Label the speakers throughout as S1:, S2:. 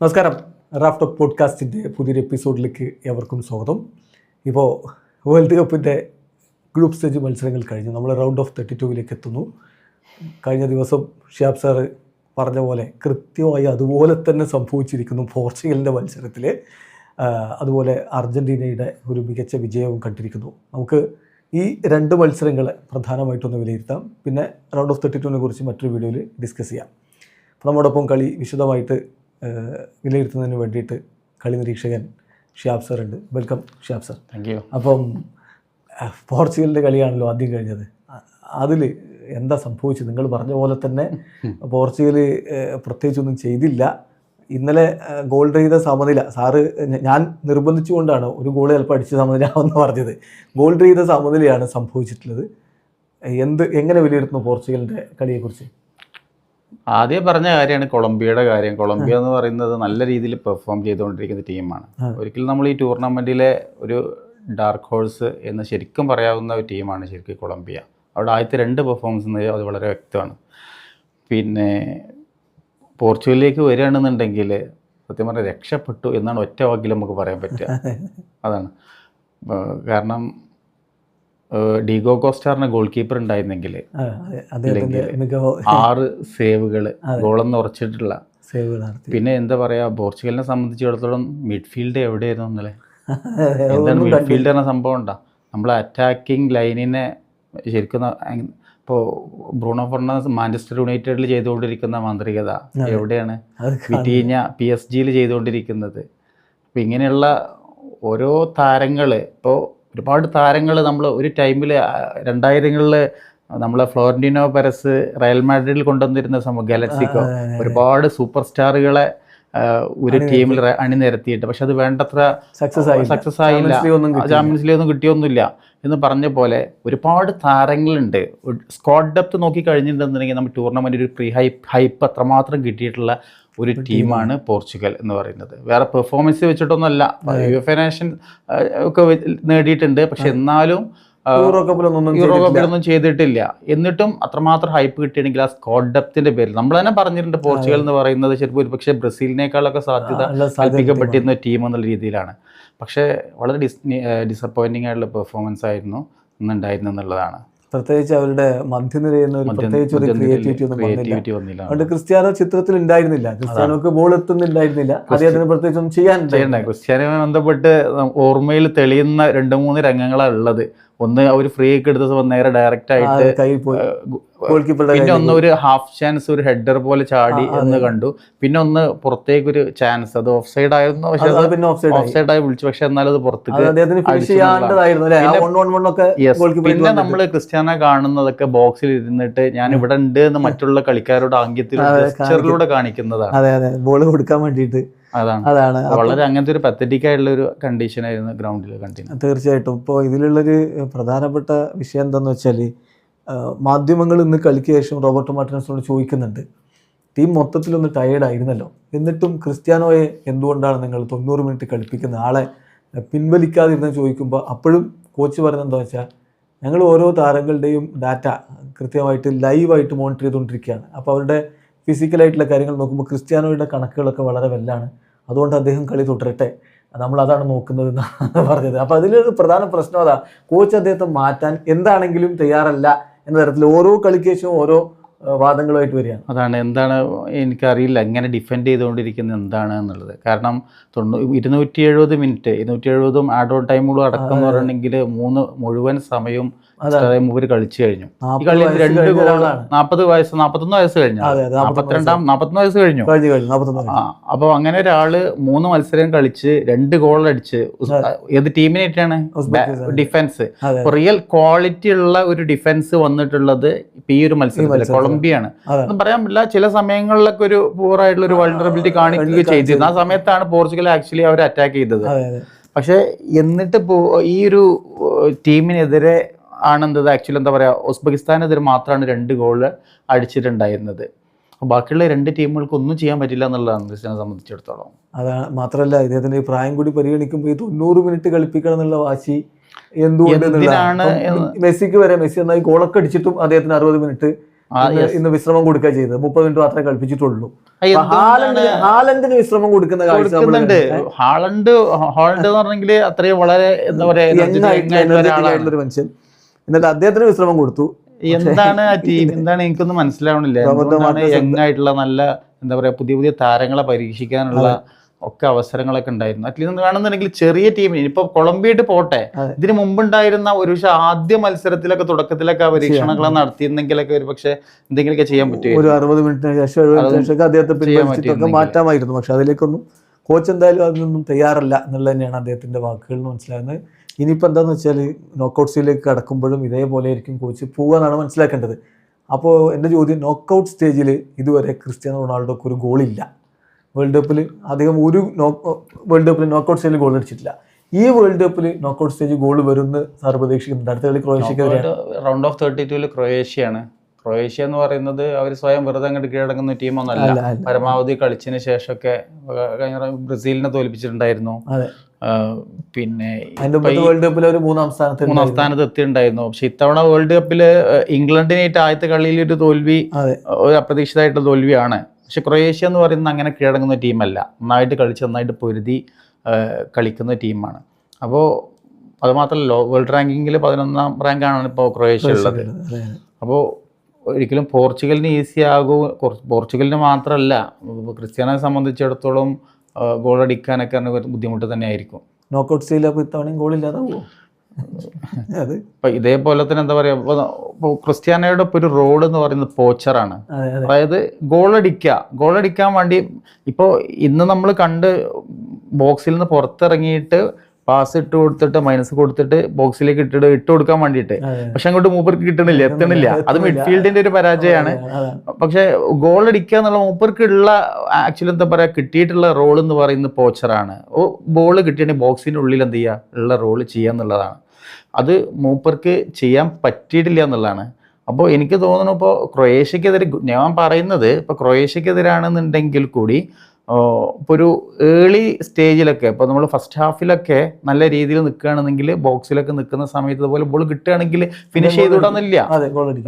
S1: നമസ്കാരം. Raf talk പോഡ്കാസ്റ്റിൻ്റെ പുതിയൊരു എപ്പിസോഡിലേക്ക് ഏവർക്കും സ്വാഗതം. ഇപ്പോൾ വേൾഡ് കപ്പിൻ്റെ ഗ്രൂപ്പ് സ്റ്റേജ് മത്സരങ്ങൾ കഴിഞ്ഞു. നമ്മൾ റൗണ്ട് ഓഫ് 32 എത്തുന്നു. കഴിഞ്ഞ ദിവസം ഷിഹാബ് സാറ് പറഞ്ഞ പോലെ കൃത്യമായി അതുപോലെ തന്നെ സംഭവിച്ചിരിക്കുന്നു പോർച്ചുഗലിൻ്റെ മത്സരത്തിൽ. അതുപോലെ അർജൻറ്റീനയുടെ ഒരു മികച്ച വിജയവും കണ്ടിരിക്കുന്നു. നമുക്ക് ഈ രണ്ട് മത്സരങ്ങൾ പ്രധാനമായിട്ടൊന്ന് വിലയിരുത്താം. പിന്നെ റൗണ്ട് ഓഫ് 32 കുറിച്ച് മറ്റൊരു വീഡിയോയിൽ ഡിസ്കസ് ചെയ്യാം. അപ്പോൾ നമ്മോടൊപ്പം കളി വിശദമായിട്ട് വിലയിരുത്തുന്നതിന് വേണ്ടിയിട്ട് കളി നിരീക്ഷകൻ ഷിഹാബ് സാർ ഉണ്ട്. Welcome Shihab sir.
S2: Thank you.
S1: അപ്പം പോർച്ചുഗലിൻ്റെ കളിയാണല്ലോ ആദ്യം കഴിഞ്ഞത്. അതിൽ എന്താ സംഭവിച്ചത്? നിങ്ങൾ പറഞ്ഞ പോലെ തന്നെ പോർച്ചുഗൽ പ്രത്യേകിച്ചൊന്നും ചെയ്തില്ല. ഇന്നലെ ഗോൾ ചെയ്ത സമനില സാറ് ഞാൻ നിർബന്ധിച്ചുകൊണ്ടാണ് ഒരു ഗോൾ ചിലപ്പോൾ അടിച്ച് സമനിലാവെന്ന് പറഞ്ഞത്. ഗോൾ ചെയ്ത സമനിലയാണ് സംഭവിച്ചിട്ടുള്ളത്. എങ്ങനെ വിലയിരുത്തുന്നു പോർച്ചുഗലിൻ്റെ കളിയെക്കുറിച്ച്?
S2: ആദ്യം പറഞ്ഞ കാര്യമാണ് കൊളംബിയയുടെ കാര്യം. കൊളംബിയ എന്ന് പറയുന്നത് നല്ല രീതിയിൽ പെർഫോം ചെയ്തുകൊണ്ടിരിക്കുന്ന ടീമാണ്. ഒരിക്കലും നമ്മൾ ഈ ടൂർണമെൻറ്റിലെ ഒരു ഡാർക്ക് ഹോഴ്സ് എന്ന് ശരിക്കും പറയാവുന്ന ഒരു ടീമാണ് ശരിക്കും കൊളംബിയ. അവിടെ ആദ്യത്തെ രണ്ട് പെർഫോമൻസ് അത് വളരെ വ്യക്തമാണ്. പിന്നെ പോർച്ചുഗലിലേക്ക് വരികയാണെന്നുണ്ടെങ്കിൽ സത്യം പറഞ്ഞാൽ രക്ഷപ്പെട്ടു എന്നാണ് ഒറ്റ വാക്കിൽ നമുക്ക് പറയാൻ പറ്റുക. അതാണ് കാരണം ഡീഗോ കോസ്റ്റാറിന് ഗോൾ കീപ്പർ ഉണ്ടായിരുന്നെങ്കിൽ 6 സേവുകൾ ഗോളെന്ന് ഉറച്ചിട്ടുള്ള സേവുകളാണ്. പിന്നെ എന്താ പറയുക, പോർച്ചുഗലിനെ സംബന്ധിച്ചിടത്തോളം മിഡ്ഫീൽഡ് എവിടെയായിരുന്നു ഇന്നലെ? എന്താണ് മിഡ്ഫീൽഡ് എന്ന സംഭവം ഉണ്ടാ? നമ്മൾ അറ്റാക്കിംഗ് ലൈനിനെ ശരിക്കും ഇപ്പോൾ ബ്രൂണോ ഫെർണാണ്ടസ് മാഞ്ചസ്റ്റർ യുണൈറ്റഡിൽ ചെയ്തുകൊണ്ടിരിക്കുന്ന മാന്ത്രികത എവിടെയാണ്? വിറ്റീഞ്ഞ PSG ചെയ്തുകൊണ്ടിരിക്കുന്നത്. അപ്പോൾ ഇങ്ങനെയുള്ള ഓരോ താരങ്ങൾ, ഇപ്പോൾ ഒരുപാട് താരങ്ങൾ നമ്മൾ ഒരു ടൈമിൽ 2000-കളിൽ നമ്മളെ ഫ്ലോറന്റീനോ പെരസ് റയൽ മാഡ്രിഡിൽ കൊണ്ടുവന്നിരുന്ന സംഭവം, ഗാലക്സിക്കോ, ഒരുപാട് സൂപ്പർ സ്റ്റാറുകളെ ഒരു ടീമിൽ അണിനിരത്തിയിട്ട് പക്ഷെ അത് വേണ്ടത്ര സക്സസ് ആയില്ല. ചാമ്പ്യൻസ് ലീഗ് ഒന്നും കിട്ടിയൊന്നുമില്ല എന്ന് പറഞ്ഞ പോലെ ഒരുപാട് താരങ്ങളുണ്ട്. സ്ക്വാഡ് ഡെപ്ത് നോക്കി കഴിഞ്ഞിട്ടുണ്ടെന്നുണ്ടെങ്കിൽ നമ്മൾ ടൂർണമെൻറ്റ് ഒരു പ്രീ ഹൈപ്പ് അത്രമാത്രം കിട്ടിയിട്ടുള്ള ഒരു ടീമാണ് പോർച്ചുഗൽ എന്ന് പറയുന്നത്. വേറെ പെർഫോമൻസ് വെച്ചിട്ടൊന്നുമല്ല. UEFA നേഷൻ ഒക്കെ നേടിയിട്ടുണ്ട്, പക്ഷെ എന്നാലും യൂറോ കപ്പിലൊന്നും ചെയ്തിട്ടില്ല. എന്നിട്ടും അത്രമാത്രം ഹൈപ്പ് കിട്ടിയെങ്കിൽ ആ സ്ക്വാഡ് ഡെപ്തിന്റെ പേരിൽ നമ്മൾ തന്നെ പറഞ്ഞിട്ടുണ്ട് പോർച്ചുഗൽ എന്ന് പറയുന്നത് ചിലപ്പോൾ ഒരു പക്ഷേ ബ്രസീലിനേക്കാളൊക്കെ സാധ്യത കൽപ്പിക്കപ്പെട്ടിരുന്ന ടീം എന്നുള്ള രീതിയിലാണ്. പക്ഷേ വളരെ ഡിസപ്പോയിൻറ്റിംഗ് ആയിട്ടുള്ള പെർഫോമൻസ് ആയിരുന്നു ഇന്നുണ്ടായിരുന്നു എന്നുള്ളതാണ്.
S1: പ്രത്യേകിച്ച് അവരുടെ മധ്യനിരയുന്ന പ്രത്യേകിച്ച് ഒരു ക്രിയേറ്റിവിറ്റി വന്നില്ല. അതുകൊണ്ട് ക്രിസ്ത്യാനോ ചിത്രത്തിൽ ഉണ്ടായിരുന്നില്ല. ക്രിസ്ത്യാനോക്ക് ബോൾ എത്തുന്നുണ്ടായിരുന്നില്ല. അദ്ദേഹത്തിന് പ്രത്യേകിച്ച് ഒന്നും ചെയ്യണ്ട.
S2: ക്രിസ്ത്യാനുമായി ബന്ധപ്പെട്ട് ഓർമ്മയിൽ തെളിയുന്ന 2-3 രംഗങ്ങളാണ് ഉള്ളത്. ഒന്ന് അവർ ഫ്രീ ഒക്കെ എടുത്ത സമയം നേരെ ഡയറക്റ്റ് ആയിട്ട് പിന്നെ ഒന്ന് ഒരു ഹാഫ് ചാൻസ് ഒരു ഹെഡർ പോലെ ചാടി എന്ന് കണ്ടു. പിന്നെ ഒന്ന് പുറത്തേക്കൊരു ചാൻസ്, അത് ഓഫ് സൈഡ് ആയിരുന്നു, പക്ഷെ ഓഫ് സൈഡ് ആയി വിളിച്ചു, പക്ഷെ എന്നാലും അത് പുറത്തേക്ക്. പിന്നെ നമ്മൾ ക്രിസ്ത്യാനോ കാണുന്നതൊക്കെ ബോക്സിൽ ഇരുന്നിട്ട് ഞാൻ ഇവിടെ ഉണ്ട് എന്ന് മറ്റുള്ള കളിക്കാരോട് ആംഗ്യത്തിലൂടെ കാണിക്കുന്നതാണ്,
S1: ബോൾ കൊടുക്കാൻ വേണ്ടിയിട്ട്.
S2: അതാണ് വളരെ അങ്ങനത്തെ ഒരു പത്തറ്റിക് ആയിട്ടുള്ള ഒരു കണ്ടീഷനായിരുന്നു ഗ്രൗണ്ടിൽ കണ്ടിരുന്നത്.
S1: തീർച്ചയായിട്ടും. ഇപ്പോൾ ഇതിലുള്ളൊരു പ്രധാനപ്പെട്ട വിഷയം എന്താണെന്ന് വെച്ചാൽ, മാധ്യമങ്ങൾ ഇന്ന് കളിക്ക് ശേഷം റോബർട്ടോ മാർട്ടിനസിനോട് ചോദിക്കുന്നുണ്ട്, ടീം മൊത്തത്തിലൊന്ന് ടയേർഡായിരുന്നല്ലോ, എന്നിട്ടും ക്രിസ്ത്യാനോയെ എന്തുകൊണ്ടാണ് നിങ്ങൾ 90 മിനിറ്റ് കളിപ്പിക്കുന്ന ആളെ പിൻവലിക്കാതിരുന്ന് ചോദിക്കുമ്പോൾ അപ്പോഴും കോച്ച് പറയുന്നത് എന്താ വെച്ചാൽ, ഞങ്ങൾ ഓരോ താരങ്ങളുടെയും ഡാറ്റ കൃത്യമായിട്ട് ലൈവായിട്ട് മോണിറ്റർ ചെയ്തുകൊണ്ടിരിക്കുകയാണ്. അപ്പോൾ അവരുടെ ഫിസിക്കലായിട്ടുള്ള കാര്യങ്ങൾ നോക്കുമ്പോൾ ക്രിസ്ത്യാനോയുടെ കണക്കുകളൊക്കെ വളരെ വെല്ലാണ്, അതുകൊണ്ട് അദ്ദേഹം കളി തുടരട്ടെ, നമ്മളതാണ് നോക്കുന്നത് എന്നാണ് പറഞ്ഞത്. അപ്പോൾ അതിലൊരു പ്രധാന പ്രശ്നം അതാ, കോച്ച് അദ്ദേഹത്തെ മാറ്റാൻ എന്താണെങ്കിലും തയ്യാറല്ല എന്ന തരത്തിൽ ഓരോ കളിക്കേശവും ഓരോ വാദങ്ങളുമായിട്ട് വരികയാണ്.
S2: അതാണ് എന്താണ് എനിക്കറിയില്ല എങ്ങനെ ഡിഫെൻഡ് ചെയ്തുകൊണ്ടിരിക്കുന്നത് എന്താണ് എന്നുള്ളത്. കാരണം 270 മിനിറ്റ് 270 ആഡ് ഓൺ ടൈമുകളും അടക്കം എന്ന് പറഞ്ഞിട്ടുണ്ടെങ്കിൽ 3 മുഴുവൻ സമയവും ഇവർ കളിച്ചു കഴിഞ്ഞു. ഈ കളിയിൽ 2 ഗോൾ 41 വയസ്സ് കഴിഞ്ഞു, 41 വയസ്സ് കഴിഞ്ഞു. അപ്പോൾ അങ്ങനെ ഒരാള് 3 മത്സരം കളിച്ച് 2 ഗോൾ അടിച്ച് ഏത് ടീമിനായിട്ടാണ്? ഡിഫൻസ്. റിയൽ ക്വാളിറ്റി ഉള്ള ഒരു ഡിഫൻസ് വന്നിട്ടുള്ളത് ഈ ഒരു മത്സരത്തിൽ കൊളംബിയാണ്. ഒന്നും പറയാൻ പറ്റില്ല, ചില സമയങ്ങളിലൊക്കെ ഒരു പൂർ ആയിട്ടുള്ള ഒരു വൾണറബിലിറ്റി കാണിക്കുകയും ചെയ്തിരുന്നു. ആ സമയത്താണ് പോർച്ചുഗൽ ആക്ച്വലി അവർ അറ്റാക്ക് ചെയ്തത്. പക്ഷെ എന്നിട്ട് ഈ ഒരു ടീമിനെതിരെ ആണെന്നത് ആക്ച്വലി എന്താ പറയുക, ഉസ്ബെക്കിസ്ഥാനെതിരെ മാത്രമാണ് 2 ഗോൾ അടിച്ചിട്ടുണ്ടായിരുന്നത്. ബാക്കിയുള്ള 2 ടീമുകൾക്ക് ഒന്നും ചെയ്യാൻ പറ്റില്ല എന്നുള്ളതാണ് ക്രിസ്ത്യാനെ സംബന്ധിച്ചിടത്തോളം.
S1: അതാണ് മാത്രമല്ല, ഇദ്ദേഹത്തിന്റെ പ്രായം കൂടി പരിഗണിക്കുമ്പോൾ ഈ 90 മിനിറ്റ് കളിപ്പിക്കണം എന്നുള്ള വാശി എന്തുകൊണ്ട്? മെസ്സിക്ക് വരെ, മെസ്സി എന്നായി ഗോളൊക്കെ അടിച്ചിട്ടും അദ്ദേഹത്തിന് 60 മിനിറ്റ് ഇന്ന് വിശ്രമം കൊടുക്കുക ചെയ്തത്. 30 മിനിറ്റ് മാത്രമേ കളിപ്പിച്ചിട്ടുള്ളൂ. ഹാലൻഡിന് വിശ്രമം കൊടുക്കുന്ന
S2: കൊടുക്കുന്നുണ്ട്. ഹാളണ്ട് എന്ന് പറഞ്ഞെങ്കിൽ അത്രയും വളരെ എന്താ പറയാ
S1: ഒരു മനുഷ്യൻ, എന്നിട്ട് അദ്ദേഹത്തിന് വിശ്രമം കൊടുത്തു.
S2: എന്താണ് ആ ടീം, എന്താണ് എനിക്കൊന്നും മനസ്സിലാവണില്ല. യങ് ആയിട്ടുള്ള നല്ല എന്താ പറയാ പുതിയ പുതിയ താരങ്ങളെ പരീക്ഷിക്കാനുള്ള ഒക്കെ അവസരങ്ങളൊക്കെ ഉണ്ടായിരുന്നു. അറ്റ്ലീസ്റ്റ് കാണുന്നുണ്ടെങ്കിൽ ചെറിയ ടീമിന് ഇപ്പൊ കൊളംബിയായിട്ട് പോട്ടെ, ഇതിന് മുമ്പുണ്ടായിരുന്ന ഒരു ആദ്യ മത്സരത്തിലൊക്കെ തുടക്കത്തിലൊക്കെ പരീക്ഷണങ്ങൾ നടത്തിയിരുന്നെങ്കിലൊക്കെ ഒരു പക്ഷെ എന്തെങ്കിലുമൊക്കെ ചെയ്യാൻ പറ്റും.
S1: ഒരു 60 മിനിറ്റിന് ശേഷം 70 മിനിറ്റിന് ശേഷം അദ്ദേഹത്തെ മാറ്റാമായിരുന്നു. പക്ഷെ അതിലേക്കൊന്നും കോച്ച് എന്തായാലും അതിനൊന്നും തയ്യാറല്ല എന്നുള്ളത് തന്നെയാണ് അദ്ദേഹത്തിന്റെ വാക്കുകളിൽ നിന്ന് മനസ്സിലാകുന്നത്. ഇനിയിപ്പോൾ എന്താണെന്ന് വെച്ചാൽ നോക്കൗട്ട്സിലേക്ക് കടക്കുമ്പോഴും ഇതേപോലെ ആയിരിക്കും കോച്ച് പോകാനാണ് മനസ്സിലാക്കേണ്ടത്. അപ്പോൾ എൻ്റെ ചോദ്യം, നോക്കൗട്ട് സ്റ്റേജിൽ ഇതുവരെ ക്രിസ്ത്യാനോ റൊണാൾഡോക്ക് ഒരു ഗോളില്ല. വേൾഡ് കപ്പിൽ അധികം വേൾഡ് കപ്പിൽ നോക്കൗട്ട് സ്റ്റേജിൽ ഗോൾ അടിച്ചിട്ടില്ല. ഈ വേൾഡ് കപ്പിൽ നോക്കൗട്ട് സ്റ്റേജ് ഗോൾ വരുമെന്ന് സാർ പ്രതീക്ഷിക്കുന്നുണ്ട്. അടുത്ത കളി ക്രൊയേഷ്യക്കെതിരെ
S2: റൗണ്ട് ഓഫ് 32 ക്രൊയേഷ്യയാണ്. ക്രൊയേഷ്യ എന്ന് പറയുന്നത് അവർ സ്വയം വെറുതെ അങ്ങോട്ട് കീഴടങ്ങുന്ന ടീമൊന്നല്ല. പരമാവധി കളിച്ചതിന് ശേഷമൊക്കെ കഴിഞ്ഞ ബ്രസീലിനെ തോൽപ്പിച്ചിട്ടുണ്ടായിരുന്നു. പിന്നെ
S1: വേൾഡ് കപ്പിൽ ഒരു മൂന്നാം സ്ഥാനത്ത്
S2: എത്തിയിട്ടുണ്ടായിരുന്നു. പക്ഷെ ഇത്തവണ വേൾഡ് കപ്പില് ഇംഗ്ലണ്ടിനായിട്ട് ആദ്യത്തെ കളിയിൽ ഒരു തോൽവി ഒരു അപ്രതീക്ഷിതമായിട്ടുള്ള തോൽവിയാണ്. പക്ഷെ ക്രൊയേഷ്യ എന്ന് പറയുന്നത് അങ്ങനെ കീഴടങ്ങുന്ന ടീമല്ല. നന്നായിട്ട് കളിച്ച് നന്നായിട്ട് പൊരുതി കളിക്കുന്ന ടീമാണ്. അപ്പോൾ അതുമാത്രമല്ല, വേൾഡ് റാങ്കിങ്ങിൽ 11ാം റാങ്കാണ് ഇപ്പോൾ ക്രൊയേഷ്യ ഉള്ളത്. അപ്പോൾ ഒരിക്കലും പോർച്ചുഗലിന് ഈസി ആകും. പോർച്ചുഗലിന് മാത്രമല്ല, ക്രിസ്ത്യാനോയെ സംബന്ധിച്ചിടത്തോളം ഗോൾ അടിക്കാനൊക്കെ ബുദ്ധിമുട്ട് തന്നെ ആയിരിക്കും.
S1: നോക്കൗട്ട് സ്റ്റേജിൽ ഇത്തവണയും ഗോളില്ലാതാവുമോ?
S2: ഇപ്പൊ ഇതേപോലെ തന്നെ എന്താ പറയാ, ക്രിസ്ത്യാനോയുടെ ഇപ്പൊ ഒരു റോൾ എന്ന് പറയുന്നത് പോച്ചറാണ്. അതായത് ഗോളടിക്കാൻ വേണ്ടി ഇപ്പോ ഇന്ന് നമ്മൾ കണ്ട് ബോക്സിൽ നിന്ന് പുറത്തിറങ്ങിയിട്ട് പാസ് ഇട്ട് കൊടുത്തിട്ട് മൈനസ് കൊടുത്തിട്ട് ബോക്സിലേക്ക് ഇട്ട് കൊടുക്കാൻ വേണ്ടിയിട്ട്, പക്ഷെ അങ്ങോട്ട് മൂപ്പർക്ക് എത്തണില്ല. അത് മിഡ്ഫീൽഡിന്റെ ഒരു പരാജയമാണ്. പക്ഷെ ഗോൾ അടിക്കുക എന്നുള്ള മൂപ്പർക്കുള്ള ആക്ച്വലി എന്താ പറയാ കിട്ടിയിട്ടുള്ള റോൾ എന്ന് പറയുന്നത് പോച്ചറാണ്. ബോൾ കിട്ടിയാണെങ്കിൽ ബോക്സിന്റെ ഉള്ളിൽ എന്ത് ചെയ്യുക, ഉള്ള റോൾ ചെയ്യുക എന്നുള്ളതാണ്. അത് മൂപ്പർക്ക് ചെയ്യാൻ പറ്റിയിട്ടില്ല എന്നുള്ളതാണ്. അപ്പോൾ എനിക്ക് തോന്നുന്നു ഇപ്പോൾ ക്രൊയേഷ്യക്കെതിരെ ഞാൻ പറയുന്നത്, ഇപ്പോൾ ക്രൊയേഷ്യക്കെതിരാണെന്നുണ്ടെങ്കിൽ കൂടി ഇപ്പോൾ ഒരു ഏർലി സ്റ്റേജിലൊക്കെ ഇപ്പോൾ നമ്മൾ ഫസ്റ്റ് ഹാഫിലൊക്കെ നല്ല രീതിയിൽ നിൽക്കുകയാണെന്നെങ്കിൽ ബോക്സിലൊക്കെ നിൽക്കുന്ന സമയത്ത് അതുപോലെ ബോൾ കിട്ടുകയാണെങ്കിൽ ഫിനിഷ് ചെയ്തുവിടാന്നില്ല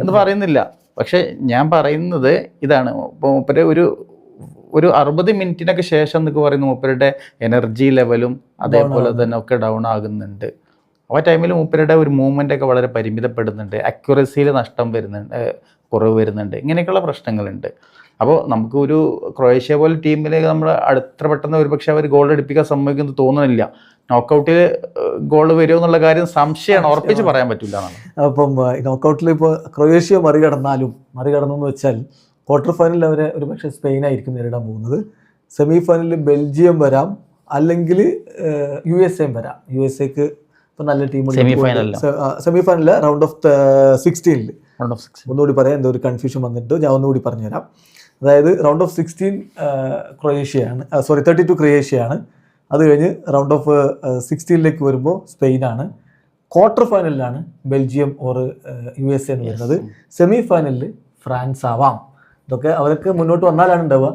S2: എന്ന് പറയുന്നില്ല. പക്ഷെ ഞാൻ പറയുന്നത് ഇതാണ്, ഇപ്പോൾ മൂപ്പര് ഒരു 60 മിനിറ്റിനൊക്കെ ശേഷം എന്നൊക്കെ പറയുന്ന മൂപ്പരുടെ എനർജി ലെവലും അതേപോലെ തന്നെ ഒക്കെ ഡൗൺ ആകുന്നുണ്ട്. ആ ടൈമിൽ മൂപ്പരുടെ ഒരു മൂവ്മെൻ്റ് ഒക്കെ വളരെ പരിമിതപ്പെടുന്നുണ്ട്, അക്യുറസിയിൽ നഷ്ടം വരുന്നുണ്ട്, കുറവ് വരുന്നുണ്ട്, ഇങ്ങനെയൊക്കെയുള്ള പ്രശ്നങ്ങളുണ്ട്. അപ്പോൾ നമുക്ക് ഒരു ക്രൊയേഷ്യ പോലെ ടീമിലേക്ക് നമ്മൾ അത്ര പെട്ടെന്ന് ഒരുപക്ഷെ അവർ ഗോൾ അടിപ്പിക്കാൻ സമ്മതിക്കുന്നു തോന്നുന്നില്ല. നോക്കൗട്ടിൽ ഗോൾ വരുമോ എന്നുള്ള കാര്യം സംശയമാണ്, ഉറപ്പിച്ച് പറയാൻ പറ്റില്ല എന്നാണ്.
S1: അപ്പം നോക്കൗട്ടിൽ ഇപ്പോൾ ക്രൊയേഷ്യ മറികടന്നെന്ന് വെച്ചാൽ ക്വാർട്ടർ ഫൈനലിൽ അവരെ ഒരുപക്ഷെ സ്പെയിനായിരിക്കും നേരിടാൻ പോകുന്നത്. സെമി ഫൈനലിൽ ബെൽജിയം വരാം, അല്ലെങ്കിൽ USA വരാം. USA ഇപ്പം നല്ല ടീം. സെമി ഫൈനലിൽ റൗണ്ട് ഓഫ് 16 ഒന്നുകൂടി പറയാം, എന്തോ ഒരു കൺഫ്യൂഷൻ വന്നിട്ട് ഞാൻ ഒന്നുകൂടി പറഞ്ഞുതരാം. അതായത് റൗണ്ട് ഓഫ് 16 ക്രൊയേഷ്യയാണ്, 32 ക്രൊയേഷ്യയാണ്. അത് കഴിഞ്ഞ് റൗണ്ട് ഓഫ് 16 വരുമ്പോൾ സ്പെയിനാണ്. ക്വാർട്ടർ ഫൈനലിലാണ് ബെൽജിയം ഓർ USA എന്ന് വരുന്നത്. സെമി ഫൈനലിൽ ഫ്രാൻസ് ആവാം. ഇതൊക്കെ അവർക്ക് മുന്നോട്ട് വന്നാലാണ് ഉണ്ടാവുക.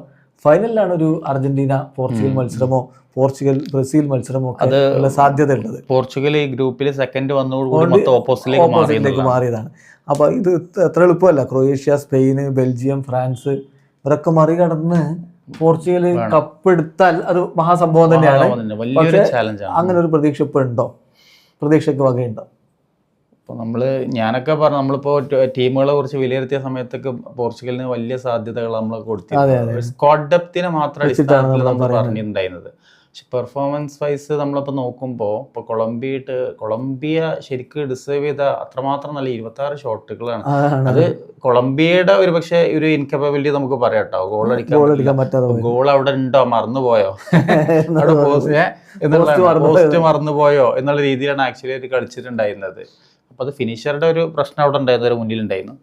S1: ഫൈനലിലാണ് ഒരു അർജന്റീന പോർച്ചുഗൽ മത്സരമോ പോർച്ചുഗൽ ബ്രസീൽ മത്സരമോ ഒക്കെ ഉള്ള സാധ്യത ഉള്ളത്.
S2: പോർച്ചുഗൽ ഈ ഗ്രൂപ്പിൽ സെക്കൻഡ് വന്നതോടുകൂടി ഓപ്പോസിറ്റിലേക്ക്
S1: മാറിയതാണ്. അപ്പോൾ ഇത് അത്ര എളുപ്പമല്ല. ക്രൊയേഷ്യ, സ്പെയിന്, ബെൽജിയം, ഫ്രാൻസ് ഇവരൊക്കെ മറികടന്ന് പോർച്ചുഗൽ കപ്പെടുത്താൽ അത് മഹാസംഭവം തന്നെയാണ്. അങ്ങനെ ഒരു പ്രതീക്ഷ ഇപ്പോൾ ഉണ്ടോ? പ്രതീക്ഷയ്ക്ക് വകയുണ്ടോ?
S2: ഇപ്പോൾ ഞാനൊക്കെ പറഞ്ഞു, നമ്മളിപ്പോൾ ടീമുകളെ കുറിച്ച് വിലയിരുത്തിയ സമയത്തൊക്കെ പോർച്ചുഗലിന് വലിയ സാധ്യതകൾ നമ്മൾ കൊടുത്തിട്ടുണ്ട്. സ്ക്വാഡ് ഡെപ്തിനെ മാത്രം അടിസ്ഥാനത്തിൽ നമ്മൾ പറഞ്ഞിട്ടുണ്ടായിരുന്നത്. പക്ഷെ പെർഫോമൻസ് വൈസ് നമ്മളിപ്പോൾ നോക്കുമ്പോൾ ഇപ്പോൾ കൊളംബിയ ശരിക്കും ഡിസേർവ് ചെയ്ത അത്രമാത്രം നല്ല 26 ഷോട്ടുകളാണ്. അത് കൊളംബിയയുടെ ഒരു പക്ഷേ ഒരു ഇൻകപ്പബിലിറ്റി നമുക്ക് പറയാം കേട്ടോ. ഗോൾ അവിടെ ഉണ്ടോ, മറന്നുപോയോ, അവിടെ പോസ്റ്റ് മറന്നുപോയോ എന്നുള്ള രീതിയിലാണ് ആക്ച്വലി അവർ കളിച്ചിട്ടുണ്ടായിരുന്നത്. അപ്പോൾ അത് ഫിനിഷറുടെ ഒരു പ്രശ്നം അവിടെ ഉണ്ടായിരുന്നു, ഒരു മുന്നിലുണ്ടായിരുന്നു.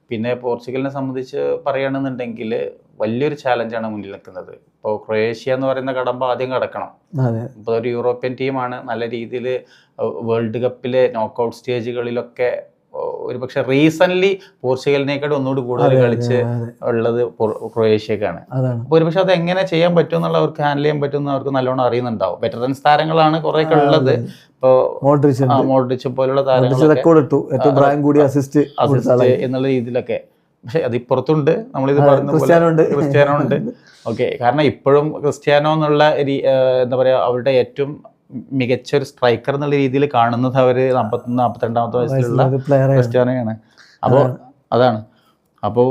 S2: പിന്നെ പോർച്ചുഗലിനെ സംബന്ധിച്ച് പറയുകയാണെന്നുണ്ടെങ്കിൽ വലിയൊരു ചാലഞ്ചാണ് മുന്നിൽ നിൽക്കുന്നത്. ഇപ്പോൾ ക്രൊയേഷ്യ എന്ന് പറയുന്ന കടമ്പ ആദ്യം കടക്കണം. ഇപ്പോൾ ഒരു യൂറോപ്യൻ ടീമാണ്, നല്ല രീതിയിൽ വേൾഡ് കപ്പിലെ നോക്കൗട്ട് സ്റ്റേജുകളിലൊക്കെ ഒരു പക്ഷെ റീസെൻ്റ്ലി പോർച്ചുഗലിനേക്കാൾ ഒന്നുകൂടി കൂടുതൽ കളിച്ച് ഉള്ളത് ക്രൊയേഷ്യക്കാണ്. അപ്പോൾ ഒരു പക്ഷെ അത് എങ്ങനെ ചെയ്യാൻ പറ്റും എന്നുള്ള അവർക്ക് ഹാൻഡിൽ ചെയ്യാൻ പറ്റുമെന്ന് അവർക്ക് നല്ലോണം അറിയുന്നുണ്ടാവും. വെറ്ററൻസ് താരങ്ങളാണ് കുറേയൊക്കെ ഉള്ളത്. ഇപ്പോൾ മോഡ്രിച്ച് പോലുള്ള താരങ്ങൾ എന്നുള്ള രീതിയിലൊക്കെ. പക്ഷെ അതിപ്പുറത്തുണ്ട് നമ്മളിത് പറഞ്ഞ
S1: ക്രിസ്ത്യാനോ
S2: ഉണ്ട്. ഓക്കെ, കാരണം ഇപ്പോഴും ക്രിസ്ത്യാനോ എന്നുള്ള എന്താ പറയുക, അവരുടെ ഏറ്റവും മികച്ച ഒരു സ്ട്രൈക്കർ എന്നുള്ള രീതിയിൽ കാണുന്നത് അവർ 41-42 വയസ്സിലുള്ള ക്രിസ്ത്യാനോയാണ്. അപ്പോൾ അതാണ്, അപ്പോൾ